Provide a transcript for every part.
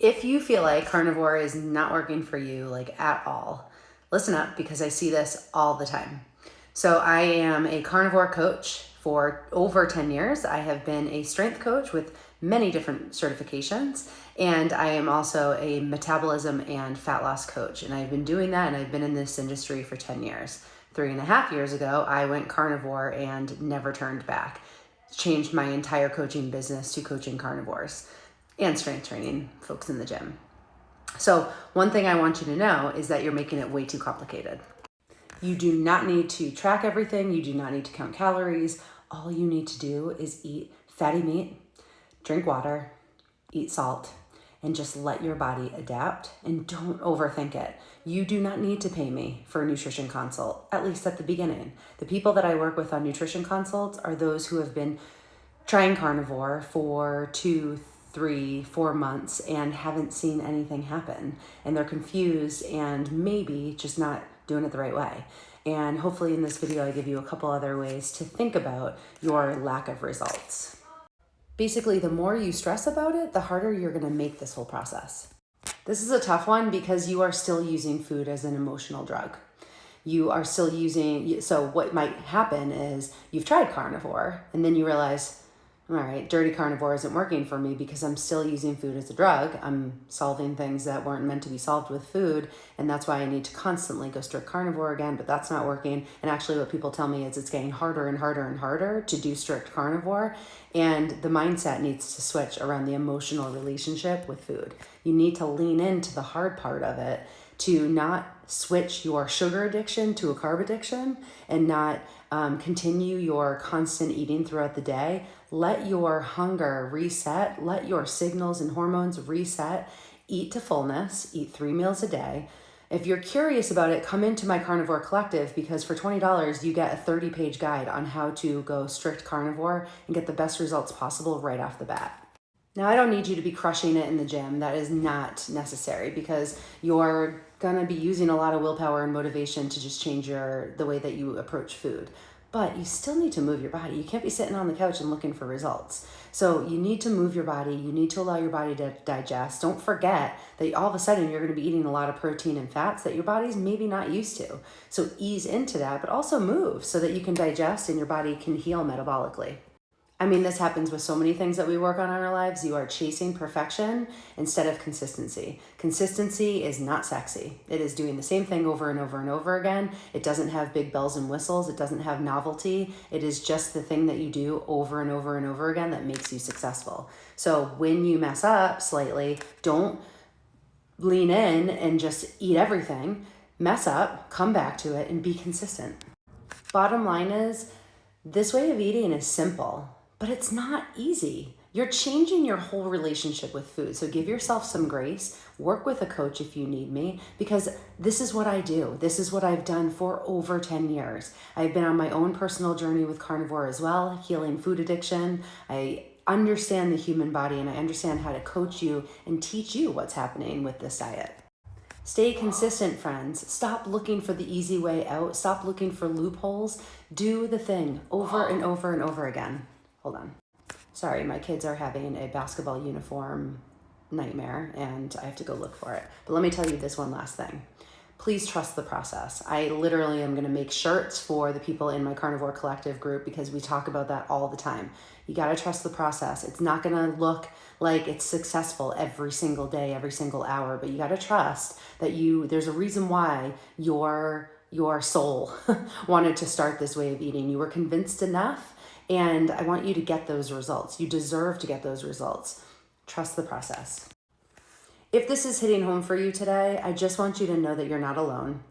If you feel like carnivore is not working for you, like at all, listen up, because I see this all the time. So I am a carnivore coach for over 10 years. I have been a strength coach with many different certifications, and I am also a metabolism and fat loss coach. And I've been doing that, and I've been in this industry for 10 years. 3.5 years ago, I went carnivore and never turned back. Changed my entire coaching business to coaching carnivores and strength training folks in the gym. So one thing I want you to know is that you're making it way too complicated. You do not need to track everything. You do not need to count calories. All you need to do is eat fatty meat, drink water, eat salt, and just let your body adapt, and don't overthink it. You do not need to pay me for a nutrition consult, at least at the beginning. The people that I work with on nutrition consults are those who have been trying carnivore for 2, 3, 4 months and haven't seen anything happen. And they're confused and maybe just not doing it the right way. And hopefully in this video, I give you a couple other ways to think about your lack of results. Basically, the more you stress about it, the harder you're gonna make this whole process. This is a tough one because you are still using food as an emotional drug. You are still using, so what might happen is you've tried carnivore and then you realize, all right, dirty carnivore isn't working for me because I'm still using food as a drug. I'm solving things that weren't meant to be solved with food, and that's why I need to constantly go strict carnivore again, but that's not working. And actually what people tell me is it's getting harder and harder and harder to do strict carnivore, and the mindset needs to switch around the emotional relationship with food. You need to lean into the hard part of it to not switch your sugar addiction to a carb addiction and not continue your constant eating throughout the day. Let your hunger reset, let your signals and hormones reset, eat to fullness, eat 3 meals a day. If you're curious about it, come into my Carnivore Collective, because for $20, you get a 30-page guide on how to go strict carnivore and get the best results possible right off the bat. Now, I don't need you to be crushing it in the gym. That is not necessary because you're gonna be using a lot of willpower and motivation to just change the way that you approach food. But you still need to move your body. You can't be sitting on the couch and looking for results. So you need to move your body. You need to allow your body to digest. Don't forget that all of a sudden you're gonna be eating a lot of protein and fats that your body's maybe not used to. So ease into that, but also move so that you can digest and your body can heal metabolically. I mean, this happens with so many things that we work on in our lives. You are chasing perfection instead of consistency. Consistency is not sexy. It is doing the same thing over and over and over again. It doesn't have big bells and whistles. It doesn't have novelty. It is just the thing that you do over and over and over again that makes you successful. So when you mess up slightly, don't lean in and just eat everything. Mess up, come back to it, and be consistent. Bottom line is, this way of eating is simple, but it's not easy. You're changing your whole relationship with food. So give yourself some grace. Work with a coach if you need me, because this is what I do. This is what I've done for over 10 years. I've been on my own personal journey with carnivore as well, healing food addiction. I understand the human body, and I understand how to coach you and teach you what's happening with this diet. Stay consistent, friends. Stop looking for the easy way out. Stop looking for loopholes. Do the thing over and over and over again. Hold on. Sorry, my kids are having a basketball uniform nightmare and I have to go look for it. But let me tell you this one last thing. Please trust the process. I literally am going to make shirts for the people in my Carnivore Collective group because we talk about that all the time. You got to trust the process. It's not going to look like it's successful every single day, every single hour, but you got to trust that there's a reason why your soul wanted to start this way of eating. You were convinced enough, and I want you to get those results. You deserve to get those results. Trust the process. If this is hitting home for you today, I just want you to know that you're not alone.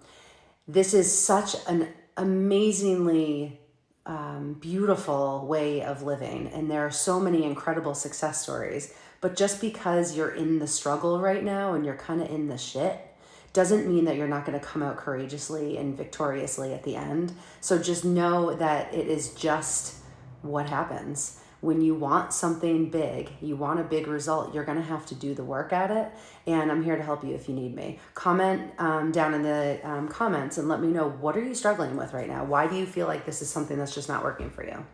This is such an amazingly beautiful way of living, and there are so many incredible success stories. But just because you're in the struggle right now and you're kind of in the shit doesn't mean that you're not going to come out courageously and victoriously at the end. So just know that it is just what happens. When you want something big, you want a big result, you're going to have to do the work at it. And I'm here to help you if you need me. Comment down in the comments and let me know, what are you struggling with right now? Why do you feel like this is something that's just not working for you?